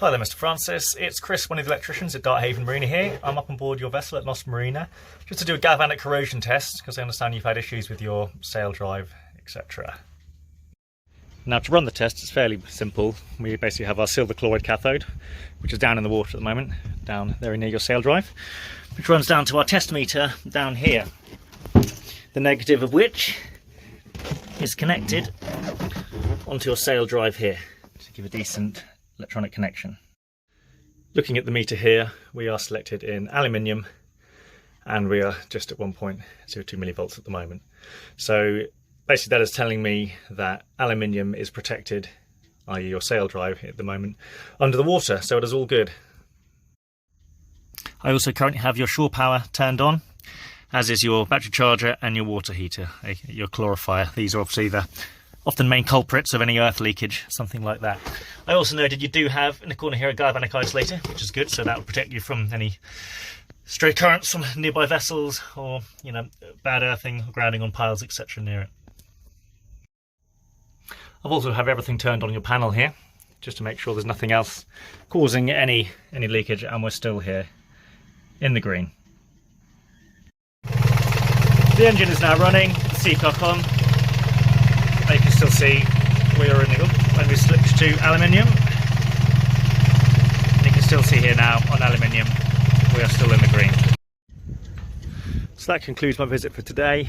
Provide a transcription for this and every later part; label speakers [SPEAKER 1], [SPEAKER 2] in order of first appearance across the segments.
[SPEAKER 1] Hi there, Mr. Francis. It's Chris, one of the electricians at Darthaven Marina here. I'm up on board your vessel at Nostra Marina just to do a galvanic corrosion test because I understand you've had issues with your sail drive, etc. Now, to run the test, it's fairly simple. We basically have our silver chloride cathode, which is down in the water at the moment, down very near your sail drive, which runs down to our test meter down here, the negative of which is connected onto your sail drive here to give a decent electronic connection. Looking at the meter here, we are selected in aluminium and we are just at 1.02 millivolts at the moment. So basically that is telling me that aluminium is protected, i.e. your sail drive at the moment, under the water, so it is all good. I also currently have your shore power turned on, as is your battery charger and your water heater, your chlorifier. These are obviously the often main culprits of any earth leakage, something like that. I also noted you do have in the corner here a galvanic isolator, which is good, so that will protect you from any stray currents from nearby vessels or, you know, bad earthing, grounding on piles, etc. near it. I've also have everything turned on your panel here, just to make sure there's nothing else causing any leakage, and we're still here in the green. The engine is now running, the seacock on. You can still see we are in the when we switch to aluminium. And you can still see here now on aluminium we are still in the green. So that concludes my visit for today.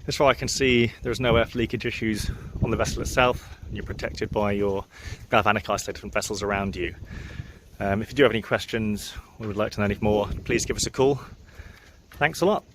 [SPEAKER 1] As far as I can see, there's no earth leakage issues on the vessel itself, and you're protected by your galvanic isolator from vessels around you. If you do have any questions or would like to know any more, please give us a call. Thanks a lot.